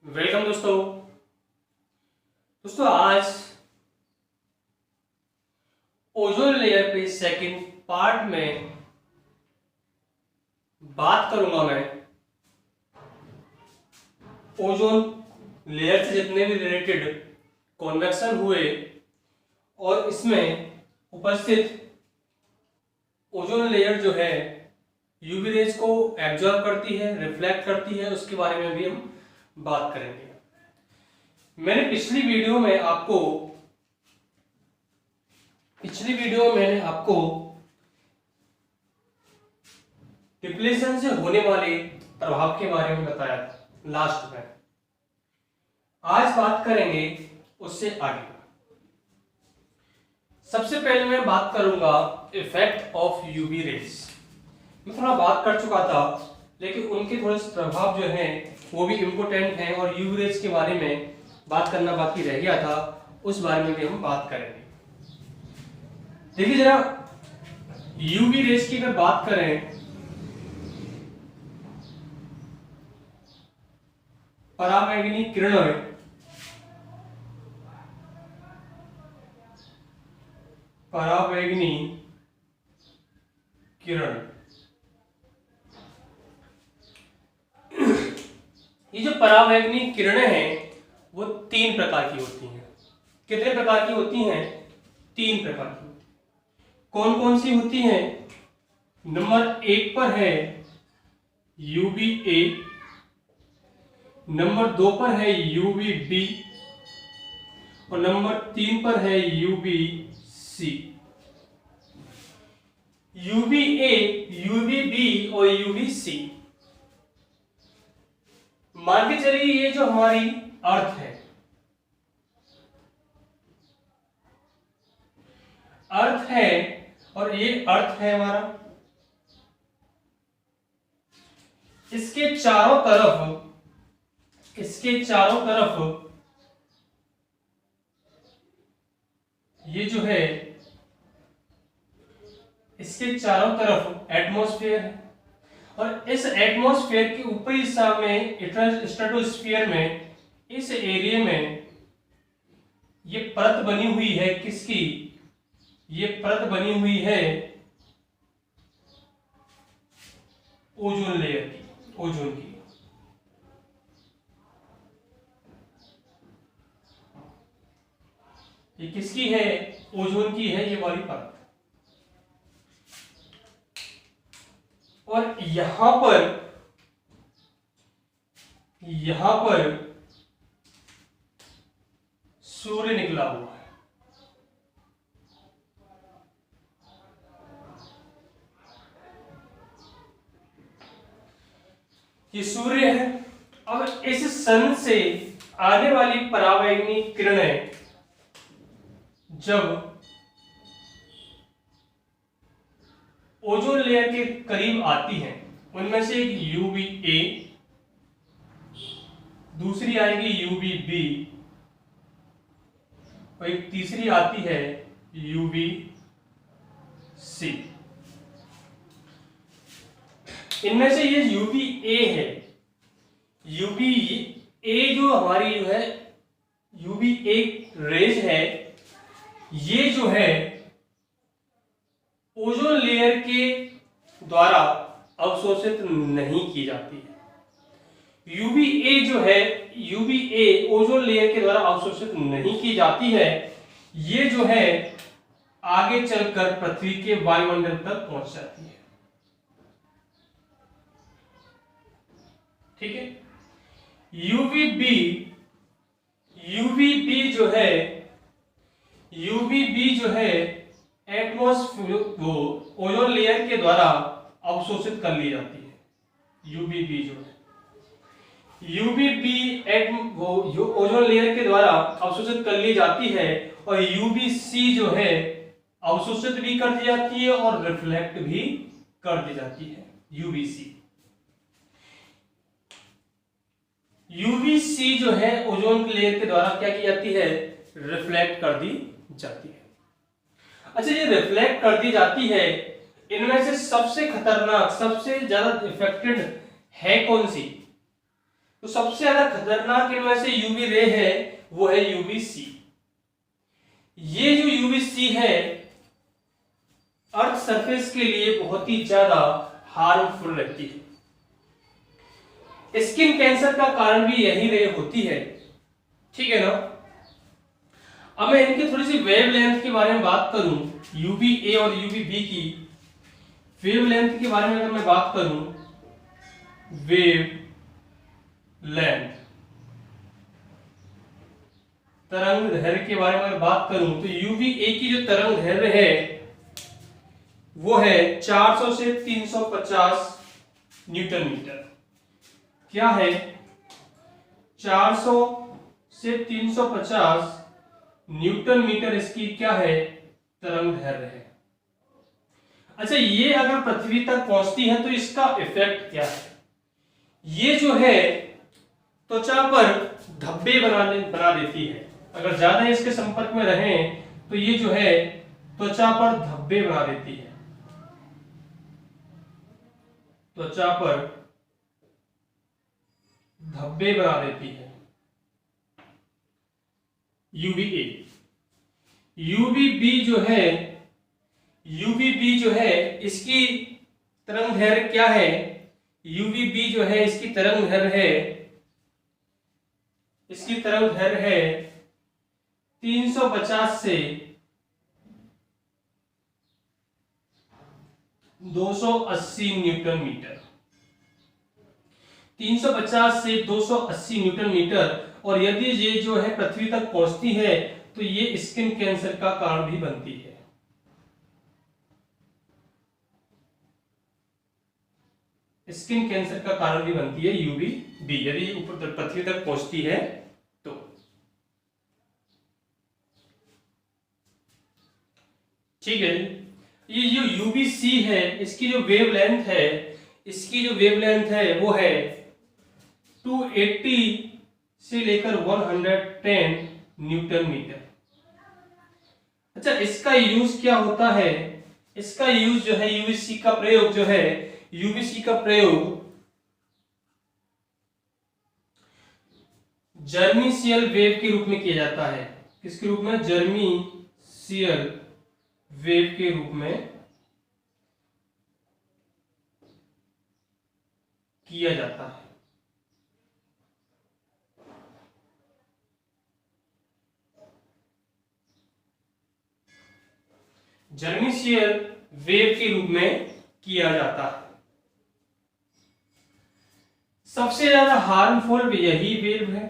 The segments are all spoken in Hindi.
वेलकम दोस्तों। आज ओजोन लेयर पे सेकंड पार्ट में बात करूंगा मैं ओजोन लेयर से जितने भी रिलेटेड कॉन्वेक्शन हुए और इसमें उपस्थित ओजोन लेयर जो है यूवी रेज को एब्जॉर्ब करती है, रिफ्लेक्ट करती है, उसके बारे में भी हम बात करेंगे। मैंने पिछली वीडियो में आपको डिप्लेशन से होने वाले प्रभाव के बारे में बताया था लास्ट में। आज बात करेंगे उससे आगे। सबसे पहले मैं बात करूंगा इफेक्ट ऑफ यूवी रेज। मैं थोड़ा बात कर चुका था, लेकिन उनके थोड़े से प्रभाव जो हैं वो भी इम्पोर्टेंट हैं और यूवी रेज के बारे में बात करना बाकी रह गया था, उस बारे में भी हम बात करेंगे। देखिए जरा, यूवी रेज की अगर बात करें, पराबैंगनी किरणों में पराबैंगनी किरण, ये जो पराबैंगनी किरणें हैं वो 3 प्रकार की होती हैं। कितने प्रकार की होती हैं? 3 प्रकार की। कौन कौन सी होती हैं? नंबर 1 पर है यूवी ए, नंबर 2 पर है यूवी बी और नंबर 3 पर है UV C. UV A, UV B और यूवी सी, मान के चलिए ये जो हमारी अर्थ है, और ये अर्थ है हमारा। इसके चारों तरफ ये जो है, इसके चारों तरफ एटमॉस्फेयर है और इस एटमॉस्फेयर के ऊपरी हिस्सा में, स्ट्रेटोस्फीयर में, इस एरिया में ये परत बनी हुई है। किसकी? ये परत बनी हुई है ओजोन लेयर की, ओजोन की। ये किसकी है? ओजोन की है ये वाली परत। और यहां पर सूर्य निकला हुआ है। ये सूर्य है और इस सन से आने वाली पराबैंगनी किरणें जब ओजोन लेयर के करीब आती हैं, उनमें से एक यूवी ए, दूसरी आएगी यूवी बी और एक तीसरी आती है यूवी सी। इनमें से ये यूवी ए है। यूवी ए जो हमारी जो है यूवी ए रेज है, ये जो है ओजोन लेयर के द्वारा अवशोषित नहीं की जाती है। यूवी ए जो है, यूवी ए ओजोन लेयर के द्वारा अवशोषित नहीं की जाती है। ये जो है आगे चलकर पृथ्वी के वायुमंडल तक पहुंच जाती है। ठीक है। यूवी बी जो है एटमॉस्फेयर, वो ओजोन लेयर के द्वारा अवशोषित कर ली जाती है। यूवी बी जो है, वो ओजोन लेयर के द्वारा अवशोषित कर ली जाती है और यूवी सी जो है अवशोषित भी कर दी जाती है और रिफ्लेक्ट भी कर दी जाती है। यूवी सी जो है ओजोन लेयर के द्वारा क्या की जाती है? रिफ्लेक्ट कर दी जाती है। अच्छा, ये रिफ्लेक्ट कर दी जाती है, इनमें से सबसे खतरनाक, सबसे ज्यादा इफेक्टेड है कौन सी? तो सबसे ज्यादा खतरनाक इनमें से यूवी रे है वो है यूवीसी। ये जो यूवीसी है अर्थ सरफेस के लिए बहुत ही ज्यादा हार्मफुल रहती है। स्किन कैंसर का कारण भी यही रे होती है, ठीक है ना। अब मैं इनकी थोड़ी सी वेवलेंथ के बारे में बात करूं, यूवी ए और यूवी बी की वेवलेंथ के बारे में अगर मैं बात करूं, वेव लेंथ तरंग दैर्घ्य के बारे में अगर बात करूं तो यूवी ए की जो तरंग दैर्घ्य है वो है 400 से 350 न्यूटन मीटर। क्या है? 400 से 350 न्यूटन मीटर इसकी क्या है? तरंग दैर्घ्य है। अच्छा, ये अगर पृथ्वी तक पहुंचती है तो इसका इफेक्ट क्या है? ये जो है त्वचा पर धब्बे बना देती है। अगर ज्यादा इसके संपर्क में रहें तो ये जो है त्वचा पर धब्बे बना देती है, त्वचा पर धब्बे बना देती है यूवी ए। यूवी बी जो है इसकी तरंग दैर्घ्य क्या है? यूवी बी जो है इसकी तरंग दैर्घ्य है 350 से 280 न्यूटन मीटर। 350 से 280 न्यूटन मीटर। और यदि ये जो है पृथ्वी तक पहुंचती है तो ये स्किन कैंसर का कारण भी बनती है। स्किन कैंसर का कारण भी बनती है यूवी बी, यदि ऊपर पृथ्वी तक पहुंचती है तो। ठीक है, ये जो यूवीसी है इसकी जो वेवलेंथ है वो है 280 से लेकर 110 न्यूटन मीटर। अच्छा, इसका यूज क्या होता है? इसका यूज जो है यूवीसी का प्रयोग जर्मीशियल वेव के रूप में किया जाता है। किसके रूप में? जर्मीशियल वेव के रूप में किया जाता है। जर्मीशियल वेव के रूप में किया जाता है। सबसे ज्यादा हार्मफुल यही वेव है,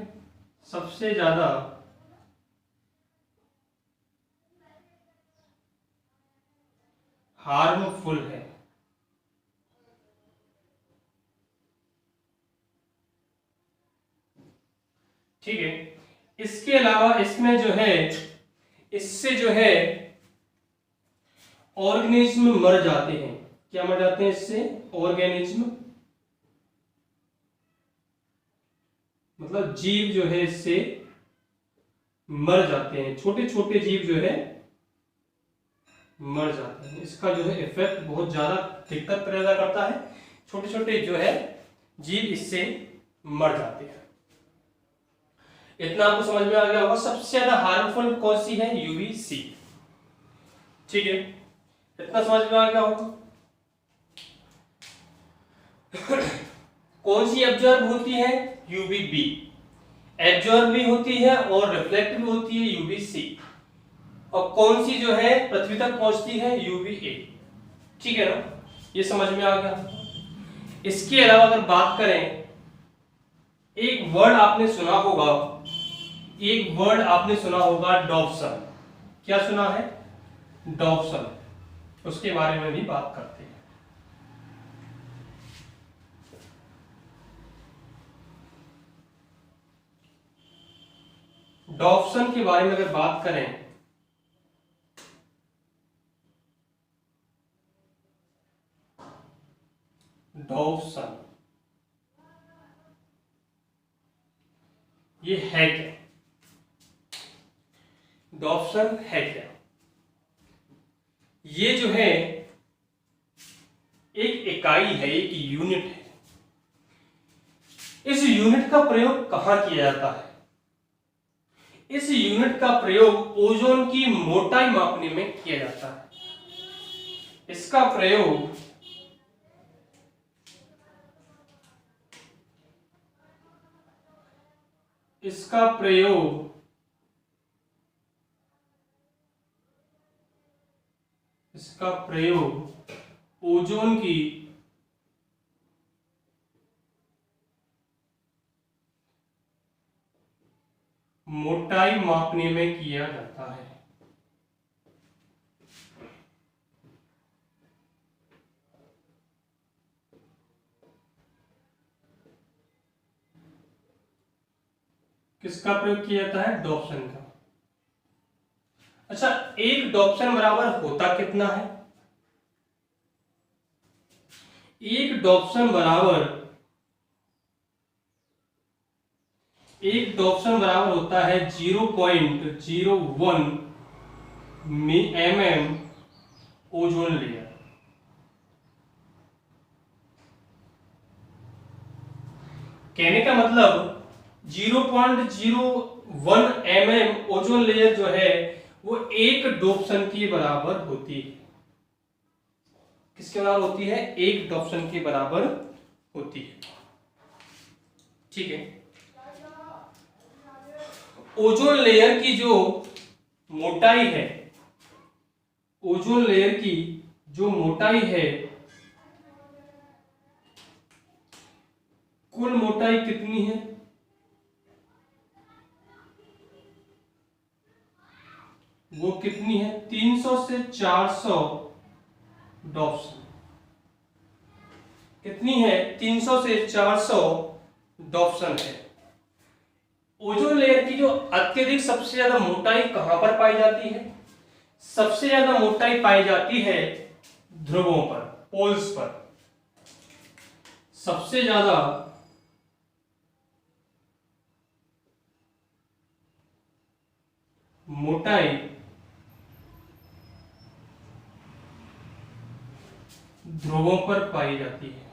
सबसे ज्यादा हार्मफुल है। ठीक है, इसके अलावा इसमें जो है इससे जो है ऑर्गेनिज्म मर जाते हैं। क्या मर जाते हैं इससे? ऑर्गेनिज्म, मतलब जीव जो है इससे मर जाते हैं। छोटे छोटे जीव जो है मर जाते हैं। इसका जो है इफेक्ट बहुत ज्यादा दिक्कत पैदा करता है। छोटे छोटे जो है जीव इससे मर जाते हैं। इतना आपको समझ में आ गया होगा। सबसे ज्यादा हार्मफुल कौन सी है? यूवीसी। ठीक है, इतना समझ में आ गया होगा। कौन सी एब्जॉर्ब होती है? यूवीबी। एब्जॉर्ब भी होती है और रिफ्लेक्ट भी होती है यूवीसी। और कौन सी जो है पृथ्वी तक पहुंचती है? यूवीए। ठीक है ना, ये समझ में आ गया। इसके अलावा अगर बात करें, एक वर्ड आपने सुना होगा डॉप्सन। क्या सुना है? डॉप्सन। उसके बारे में भी बात करते हैं। डॉप्सन के बारे में अगर बात करें, डॉप्सन ये है क्या? डॉप्सन है क्या? ये जो है एक इकाई है, एक यूनिट है इस यूनिट का प्रयोग कहां किया जाता है? इस यूनिट का प्रयोग ओजोन की मोटाई मापने में किया जाता है। इसका प्रयोग ओजोन की मोटाई मापने में किया जाता है। किसका प्रयोग किया जाता है? डॉप्सन का। अच्छा, एक डॉप्सन बराबर होता कितना है? एक डॉप्सन बराबर होता है 0.01 mm ओजोन लेयर। कहने का मतलब 0.01 mm ओजोन लेयर जो है वो एक डॉप्सन के बराबर होती है। किसके बराबर होती है? एक डॉप्सन के बराबर होती है। ठीक है। ओजोन लेयर की जो मोटाई है, ओजोन लेयर की जो मोटाई है, कुल मोटाई कितनी है? वो कितनी है? 300 से 400 डॉप्सन। कितनी है? 300 से 400 डॉप्सन है। ओजोन लेयर की जो अत्यधिक सबसे ज्यादा मोटाई कहां पर पाई जाती है? सबसे ज्यादा मोटाई पाई जाती है ध्रुवों पर, पोल्स पर। सबसे ज्यादा मोटाई ध्रुवों पर पाई जाती है।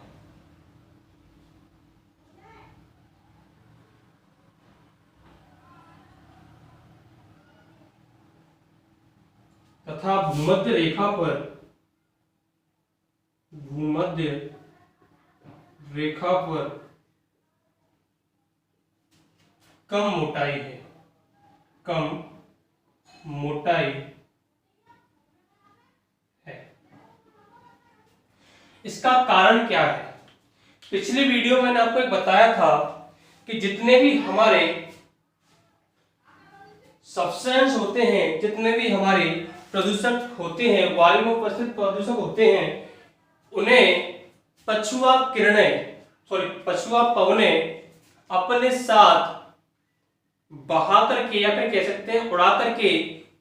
तथा भूमध्य रेखा पर कम मोटाई है। इसका कारण क्या है? पिछली वीडियो में मैंने आपको एक बताया था कि जितने भी हमारे सब्सटेंस होते हैं, जितने भी हमारे प्रदूषक होते हैं, वायु में उपस्थित प्रदूषक होते हैं, उन्हें पछुआ पवनें अपने साथ बहा करके या फिर कह सकते हैं उड़ा करके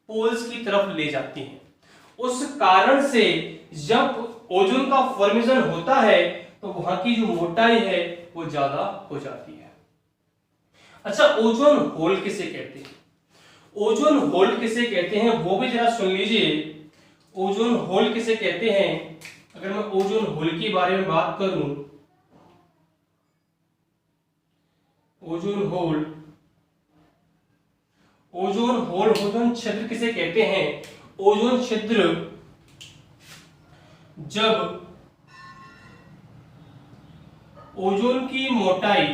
पोल्स की तरफ ले जाती हैं। उस कारण से जब ओजोन का फॉर्मेशन होता है तो वहां की जो मोटाई है वो ज्यादा हो जाती है। अच्छा, ओजोन होल किसे कहते हैं? ओजोन होल किसे कहते हैं वो भी जरा सुन लीजिए। ओजोन होल किसे कहते हैं? अगर मैं ओजोन होल के बारे में बात करूं, ओजोन छिद्र किसे कहते हैं? ओजोन छिद्र जब ओजोन परत की मोटाई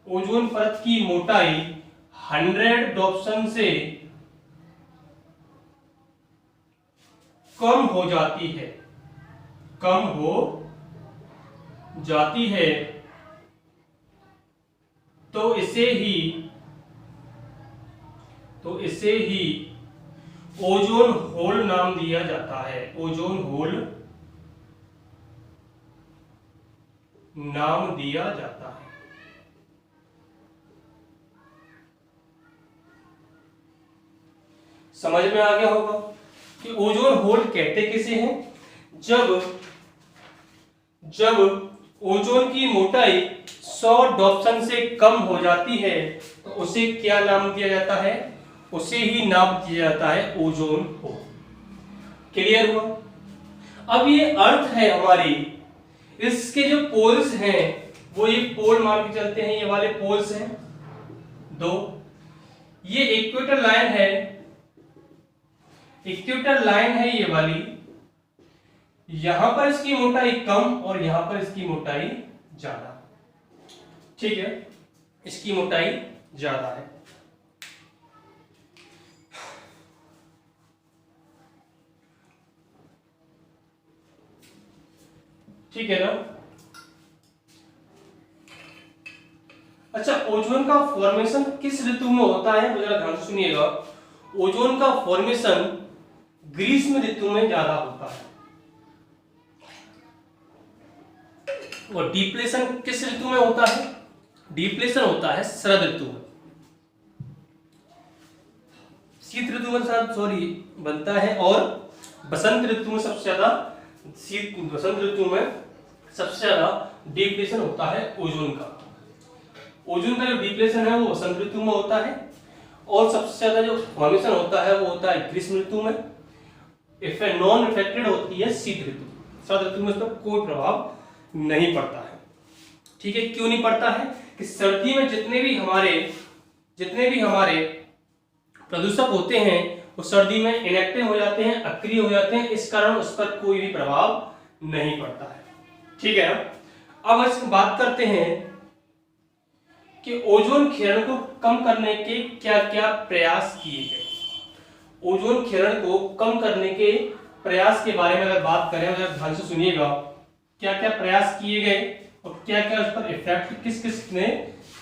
ओजोन परत की मोटाई 100 डॉप्सन से कम हो जाती है, तो इसे ही ओजोन होल नाम दिया जाता है। ओजोन होल नाम दिया जाता है। समझ में आ गया होगा कि ओजोन होल कहते किसे हैं? जब ओजोन की मोटाई 100 डॉप्सन से कम हो जाती है तो उसे क्या नाम दिया जाता है? उसे ही नाम दिया जाता है ओजोन होल। क्लियर हुआ? अब ये अर्थ है हमारी, इसके जो पोल्स हैं वो ये पोल मान के चलते हैं, ये वाले पोल्स हैं दो। ये इक्वेटर लाइन है, इक्वेटर लाइन है ये वाली, यहां पर इसकी मोटाई कम और यहां पर इसकी मोटाई ज्यादा। ठीक है, इसकी मोटाई ज्यादा है। ठीक है ना? अच्छा, ओजोन का फॉर्मेशन किस ऋतु में होता है? तो जरा ध्यान से सुनिएगा। ओजोन का फॉर्मेशन ग्रीष्म ऋतु में ज्यादा होता है और डिप्लेशन किस ऋतु में होता है? डिप्लेशन होता है शरद ऋतु में। शीत ऋतु में सॉरी बनता है और बसंत ऋतु में सबसे ज्यादा बसंत ऋतु में सबसे ज्यादा डिप्लेशन होता है ओजोन का। ओजोन का जो डिप्लेशन है वो बसंत ऋतु में होता है और सबसे ज्यादा जो फॉर्मेशन होता है वो होता है ग्रीष्म ऋतु में। नॉन इफेक्टेड होती है शीत ऋतु। शरद ऋतु में इस पर कोई प्रभाव नहीं पड़ता है। ठीक है, क्यों नहीं पड़ता है? कि सर्दी में जितने भी हमारे प्रदूषक होते हैं वो सर्दी में इनएक्टिव हो जाते हैं, अक्रिय हो जाते हैं, इस कारण उस पर कोई भी प्रभाव नहीं पड़ता है। ठीक है, अब हम बात करते हैं कि ओजोन क्षरण को कम करने के क्या क्या प्रयास किए गए। ओजोन क्षरण को कम करने के प्रयास के बारे में अगर बात करें, अगर ध्यान से सुनिएगा, क्या क्या प्रयास किए गए और क्या क्या उस पर इफेक्ट किस किस ने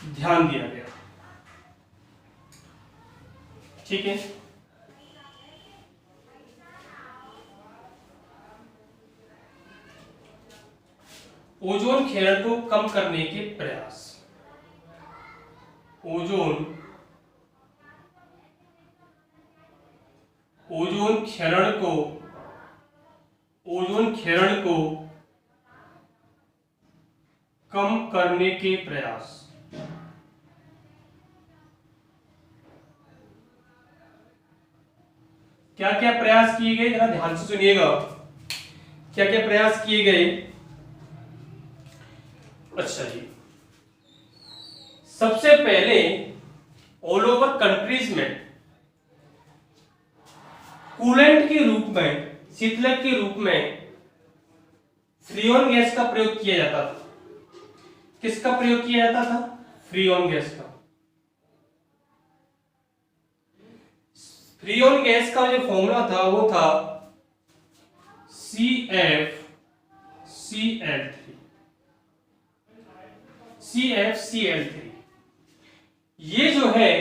ध्यान दिया गया। ठीक है, ओजोन क्षरण को कम करने के प्रयास। ओजोन क्षरण को कम करने के प्रयास। क्या क्या प्रयास किए गए? जरा ध्यान से सुनिएगा, क्या क्या प्रयास किए गए। अच्छा जी, सबसे पहले ऑल ओवर कंट्रीज में कूलेंट के रूप में, शीतलक के रूप में फ्रीऑन गैस का प्रयोग किया जाता था। किसका प्रयोग किया जाता था? फ्रीऑन गैस का। फ्रीऑन गैस का जो फॉर्मूला था वो था CFCl3। ये जो है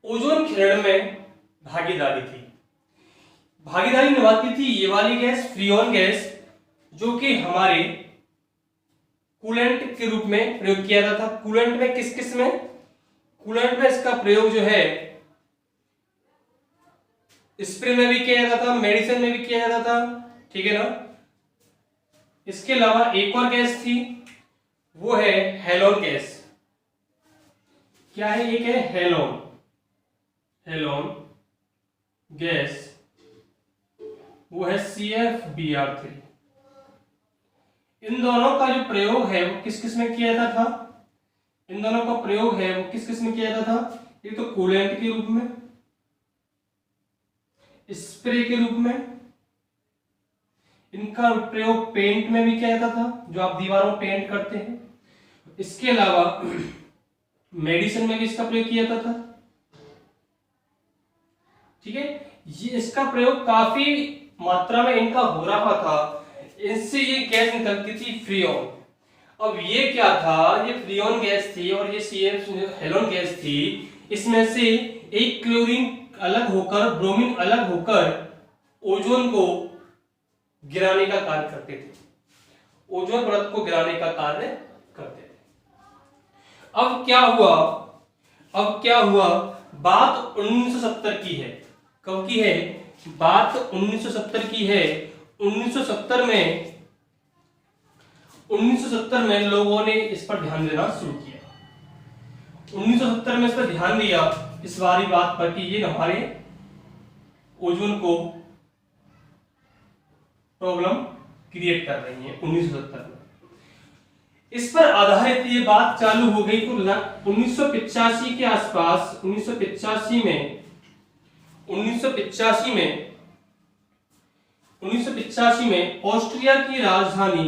ओजोन क्षरण में भागीदारी निभाती थी ये वाली गैस, फ्रीऑन गैस, जो कि हमारे कूलेंट के रूप में प्रयोग किया जाता था। कूलेंट में किस किस में? कूलेंट में इसका प्रयोग जो है स्प्रे में भी किया जाता था, मेडिसिन में भी किया जाता था। ठीक है ना? इसके अलावा एक और गैस थी, वो है हेलोन गैस। क्या है? एक है हेलोन गैस, वो है CFBr3। इन दोनों का जो प्रयोग है वो किस किस में किया जाता था? इन दोनों का प्रयोग है वो किस किस में किया जाता था? एक तो कूलेंट के रूप में, स्प्रे के रूप में, इनका प्रयोग पेंट में भी किया जाता था, जो आप दीवारों में पेंट करते हैं। इसके अलावा मेडिसिन में भी इसका प्रयोग किया जाता था। ठीक है, ये इसका प्रयोग काफी मात्रा में इनका हो रहा था, इससे ये गैस निकलती थी फ्रीऑन। अब ये क्या था? ये फ्रीऑन गैस थी और ये हेलोन गैस थी। इसमें से एक क्लोरीन अलग होकर, ब्रोमीन अलग होकर ओजोन को गिराने का कार्य करते थे, ओजोन परत को गिराने का कार्य करते थे। अब क्या हुआ? बात 1970 की है। कब की है? बात 1970 की है। 1970 में लोगों ने इस पर ध्यान देना शुरू किया। 1970 में इस पर ध्यान दिया, इस बारी बात पर कि ये हमारे ओजोन को प्रॉब्लम क्रिएट कर रही है 1970 में। इस पर आधारित ये बात चालू हो गई तो 1985 के आसपास 1985 में ऑस्ट्रिया की राजधानी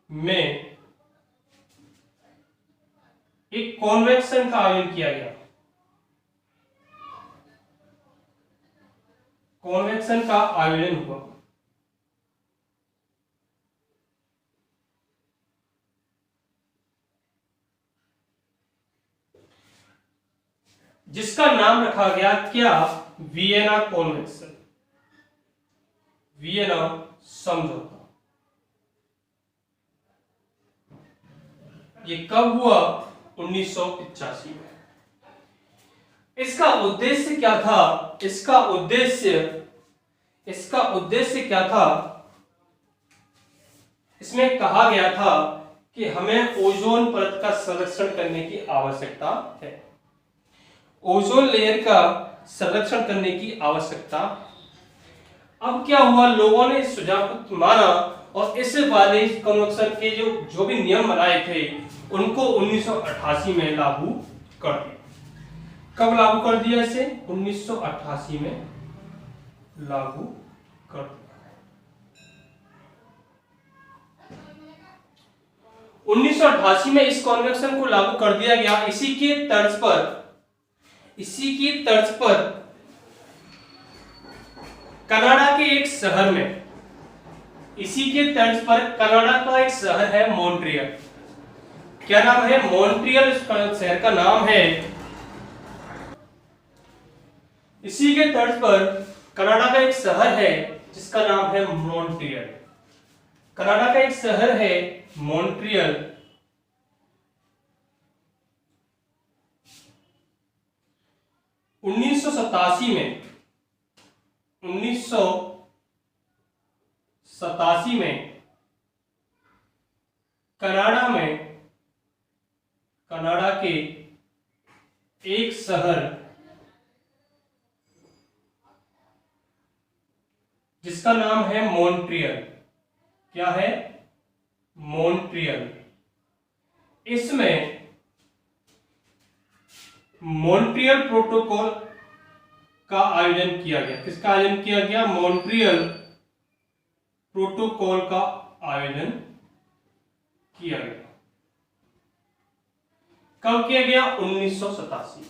में एक कॉन्वेक्शन का आयोजन किया गया। कॉन्वेक्शन का आयोजन हुआ। जिसका नाम रखा गया क्या? वियना कॉन्वेक्शन, वियना समझौता। ये कब हुआ? 1985 में। इसका उद्देश्य क्या था? इसका उद्देश्य क्या था? इसमें कहा गया था कि हमें ओजोन परत का संरक्षण करने की आवश्यकता है। ओजोन लेयर का संरक्षण करने की आवश्यकता। अब क्या हुआ, लोगों ने इस सुझाव को माना और इस वाले कन्वेक्शन के जो भी नियम बनाए थे उनको 1988 में लागू कर दिया। कब लागू कर दिया इसे? 1988 में लागू कर दिया। 1988 में इस कन्वेक्शन को लागू कर दिया गया। इसी की तर्ज पर कनाडा के एक शहर में, कनाडा का एक शहर है मॉन्ट्रियल। क्या नाम है? मॉन्ट्रियल शहर का नाम है। इसी के तर्ज पर कनाडा का एक शहर है जिसका नाम है मॉन्ट्रियल। कनाडा का एक शहर है मॉन्ट्रियल। 1987 में कनाडा के एक शहर जिसका नाम है मॉन्ट्रियल। क्या है? मॉन्ट्रियल। इसमें मॉन्ट्रियल प्रोटोकॉल का आयोजन किया गया। किसका आयोजन किया गया? मॉन्ट्रियल प्रोटोकॉल का आयोजन किया गया। कब किया गया? 1987 में।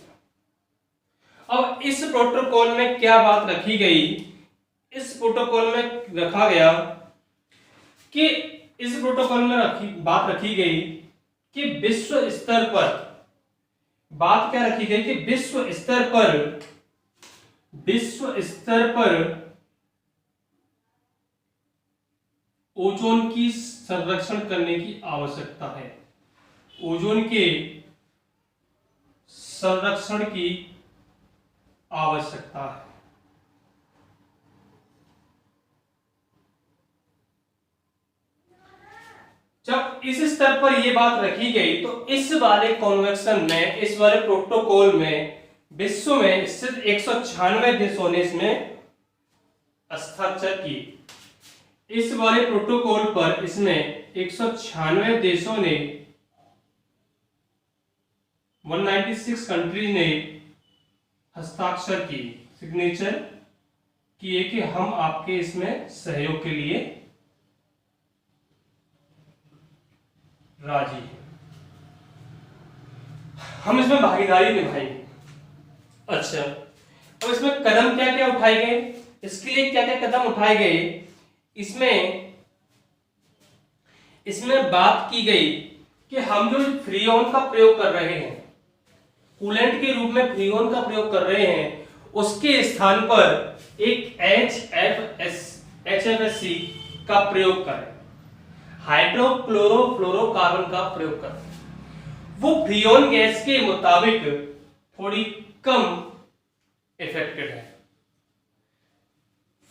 अब इस प्रोटोकॉल में क्या बात रखी गई? इस प्रोटोकॉल में रखा गया कि बात रखी गई कि विश्व स्तर पर ओजोन की संरक्षण करने की आवश्यकता है। ओजोन के संरक्षण की आवश्यकता है। जब इस स्तर पर यह बात रखी गई तो इस वाले कॉन्वेक्शन में, इस वाले प्रोटोकॉल में विश्व में स्थित 196 देशों ने इसमें हस्ताक्षर किए। इस वाले प्रोटोकॉल पर इसमें 196 देशों ने 196 कंट्रीज ने हस्ताक्षर की, सिग्नेचर किए कि हम आपके इसमें सहयोग के लिए राजी हैं, हम इसमें भागीदारी निभाएंगे। अच्छा, अब इसमें कदम क्या क्या उठाए गए? इसके लिए क्या क्या कदम उठाए गए? इसमें बात की गई कि हम जो फ्रीऑन का प्रयोग कर रहे हैं, कूलेंट के रूप में फ्रीऑन का प्रयोग कर रहे हैं, उसके स्थान पर एक HFSC का प्रयोग करें, हाइड्रोक्लोरोफ्लोरोकार्बन का प्रयोग करें। वो फ्रीऑन गैस के मुताबिक थोड़ी कम इफेक्टिव है।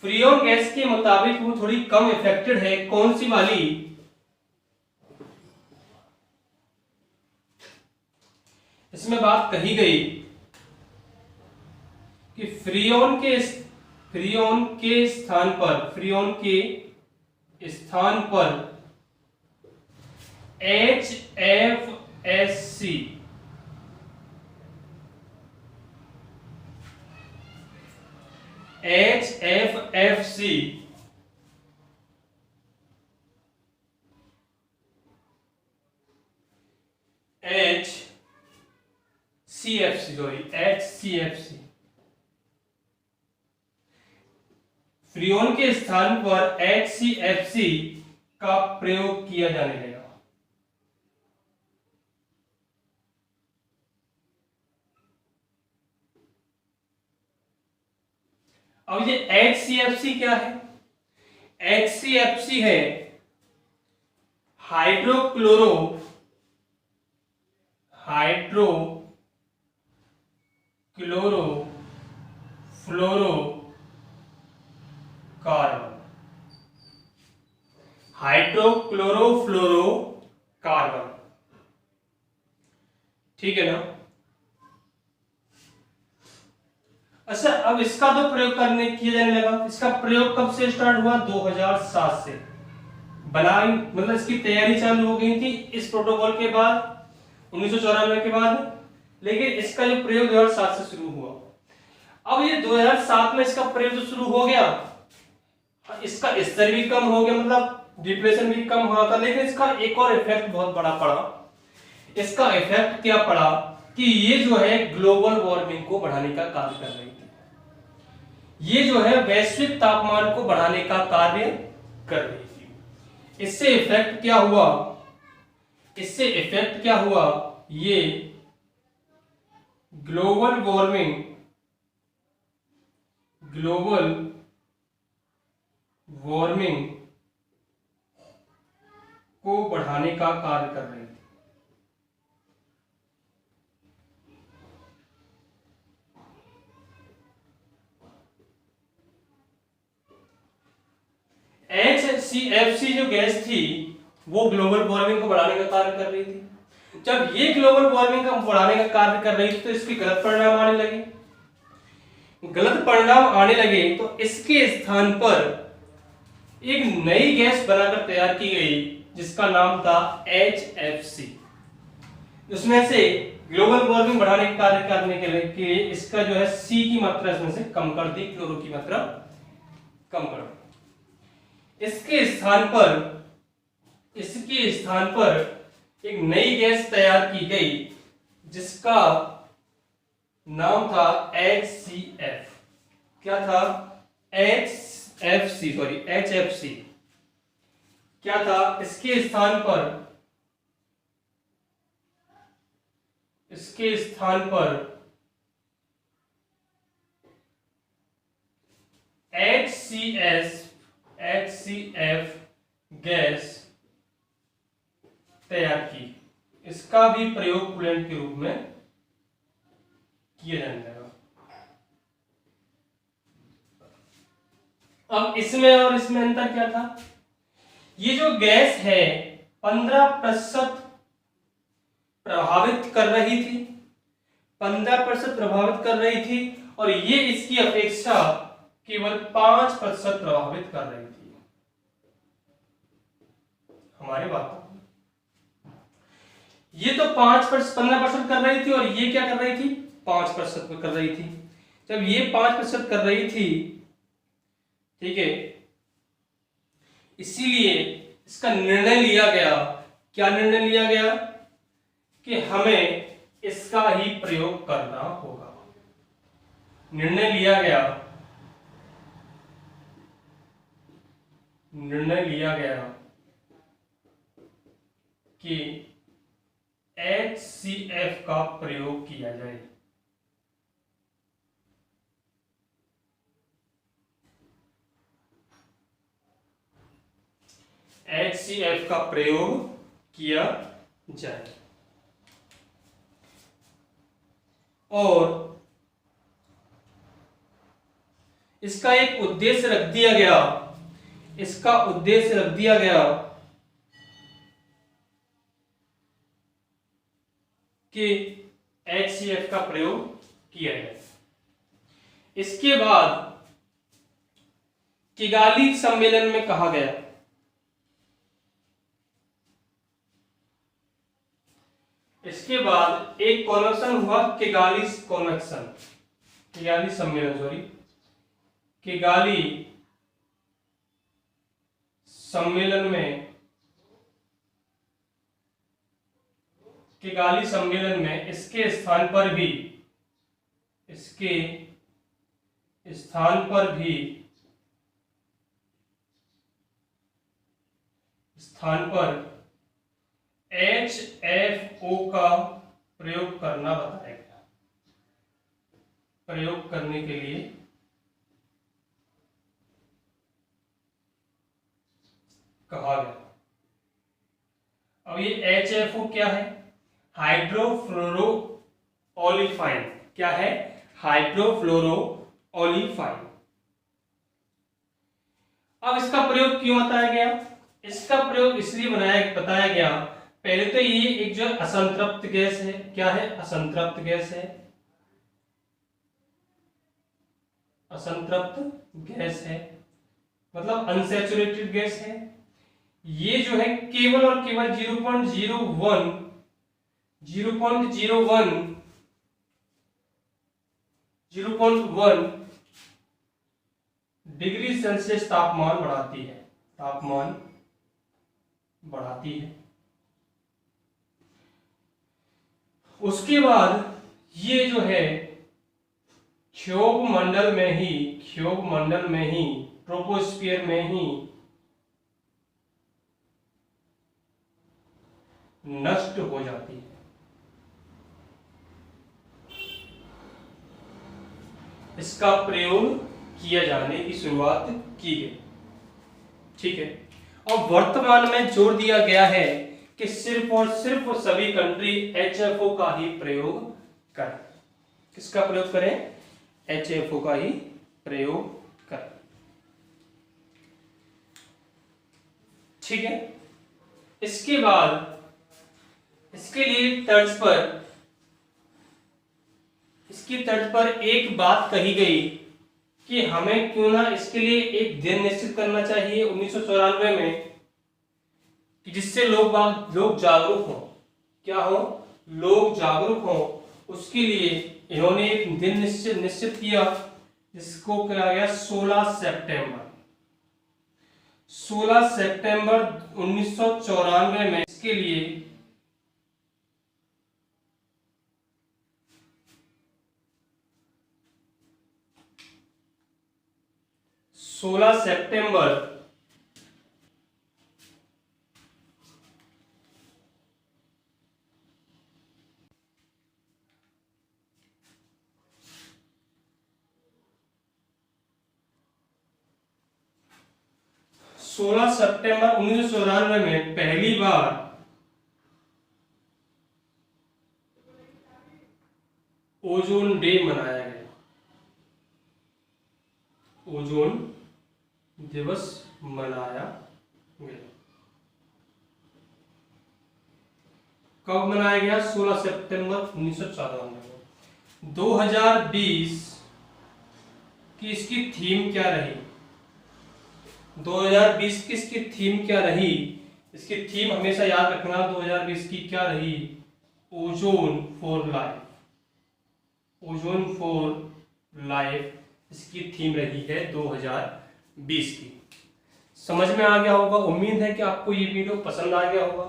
फ्रीऑन गैस के मुताबिक वो थोड़ी कम इफेक्टेड है, कौन सी वाली? इसमें बात कही गई कि फ्रीऑन के स्थान पर HFSC HCFC फ्रीऑन के स्थान पर HCFC का प्रयोग किया जाने लगा। अब ये HCFC क्या है? HCFC है हाइड्रोक्लोरो हाइड्रोक्लोरोफ्लोरोकार्बन, ठीक है ना? अच्छा, अब इसका तो प्रयोग किया जाने लगा। इसका प्रयोग कब से स्टार्ट हुआ? 2007 से मतलब इसकी तैयारी चालू हो गई थी इस प्रोटोकॉल के बाद, 1994 के बाद, लेकिन इसका जो प्रयोग 2007 से शुरू हुआ। अब ये 2007 में इसका प्रयोग तो शुरू हो गया, इसका स्तर भी कम हो गया, मतलब डिप्रेशन भी कम हुआ था, लेकिन इसका एक और इफेक्ट बहुत बड़ा पड़ा। इसका इफेक्ट क्या पड़ा कि ये जो है ग्लोबल वार्मिंग को बढ़ाने का कार्य कर रही थी, ये जो है वैश्विक तापमान को बढ़ाने का कार्य कर रही थी। इससे इफेक्ट क्या हुआ? ये ग्लोबल वार्मिंग को बढ़ाने का कार्य कर रही थी। HCFC जो गैस थी वो ग्लोबल वार्मिंग को बढ़ाने का कार्य कर रही थी। जब ये ग्लोबल वार्मिंग को बढ़ाने का कार्य कर रही थी तो इसके गलत परिणाम आने लगे। तो इसके स्थान पर एक नई गैस बनाकर तैयार की गई जिसका नाम था HFC। उसमें से ग्लोबल वार्मिंग बढ़ाने का कार्य करने के लिए इसका जो है C की मात्रा इसमें से कम कर दी, क्लोरो की मात्रा कम कर दी। इसके स्थान पर एक नई गैस तैयार की गई जिसका नाम था HCF। क्या था? HFC क्या था? इसके स्थान पर HCF गैस तैयार की। इसका भी प्रयोग कूलेंट के रूप में किया जाने लगा। अब इसमें और इसमें अंतर क्या था? ये जो गैस है 15% प्रभावित कर रही थी, 15% प्रभावित कर रही थी, और ये इसकी अपेक्षा केवल 5% प्रभावित कर रही थी। हमारी बात, ये तो 15% कर रही थी और ये क्या कर रही थी? 5% कर रही थी। जब ये 5% कर रही थी, ठीक है, इसीलिए इसका निर्णय लिया गया। क्या निर्णय लिया गया? कि हमें इसका ही प्रयोग करना होगा। निर्णय लिया गया कि HCF का प्रयोग किया जाए। HCF का प्रयोग किया जाए और इसका एक उद्देश्य रख दिया गया, इसका उद्देश्य रख दिया गया कि HCF का प्रयोग किया जाए। इसके बाद किगाली सम्मेलन में कहा गया, इसके बाद एक कन्वेंशन हुआ, किगाली कन्वेंशन, किगाली सम्मेलन, सॉरी, किगाली सम्मेलन में, किगाली सम्मेलन में इसके स्थान पर भी, इसके स्थान पर भी, स्थान पर HFO का प्रयोग करना बताया गया। प्रयोग करने के लिए कहा गया। अब ये HFO क्या है? हाइड्रोफ्लोरो ओलिफाइन। क्या है? हाइड्रोफ्लोरो ओलिफाइन। अब इसका प्रयोग क्यों बताया गया? इसका प्रयोग इसलिए बताया गया, पहले तो ये एक जो असंतृप्त गैस है, क्या है? असंतृप्त गैस है, असंतृप्त गैस है, मतलब अनसैचुरेटेड गैस है। ये जो है केवल और केवल 0.01 डिग्री सेल्सियस तापमान बढ़ाती है, तापमान बढ़ाती है। उसके बाद ये जो है क्षोभ मंडल में ही ट्रोपोस्फियर में ही नष्ट हो जाती है। इसका प्रयोग किया जाने की शुरुआत की गई, ठीक है। और वर्तमान में जोर दिया गया है कि सिर्फ और सिर्फ सभी कंट्री HFO का ही प्रयोग करें। किसका प्रयोग करें? HFO का ही प्रयोग करें, ठीक है। इसके बाद इसके लिए इसकी तर्ज पर एक बात कही गई कि हमें क्यों ना इसके लिए एक दिन निश्चित करना चाहिए 1994 में, कि जिससे लोग जागरूक हों। क्या हो? लोग जागरूक हों। उसके लिए इन्होंने एक दिन निश्चित किया, जिसको कहा गया 16 सितंबर 1994 में। इसके लिए 16 सितंबर 1994 में पहली बार ओजोन डे मनाया गया, ओजोन दिवस मनाया गया। कब मनाया गया? 16 सितंबर 1994 में। 2020 की इसकी थीम क्या रही? 2020 की इसकी थीम क्या रही? इसकी थीम हमेशा याद रखना, 2020 की क्या रही? Ozone for life, ozone for life इसकी थीम रही है 2020 की। समझ में आ गया होगा, उम्मीद है कि आपको ये वीडियो पसंद आ गया होगा।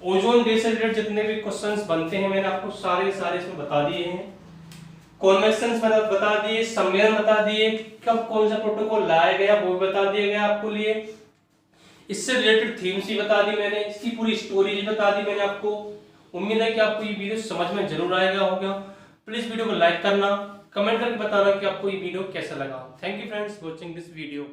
ओजोन डे से रिलेटेड जितने भी क्वेश्चंस बनते हैं मैंने आपको सारे इसमें बता दिए हैं। कॉन्वेंशंस बता दिए, सम्मेलन बता दिए, कब कौन सा प्रोटोकॉल लाया गया वो भी बता दिया गया आपको लिए। इससे रिलेटेड थीम्स ही बता दी मैंने, इसकी पूरी स्टोरी बता दी मैंने आपको। उम्मीद है कि आपको ये वीडियो समझ में जरूर आएगा होगा। प्लीज वीडियो को लाइक करना, कमेंट करके बताना कि आपको ये वीडियो कैसा लगा। Thank you friends watching this video.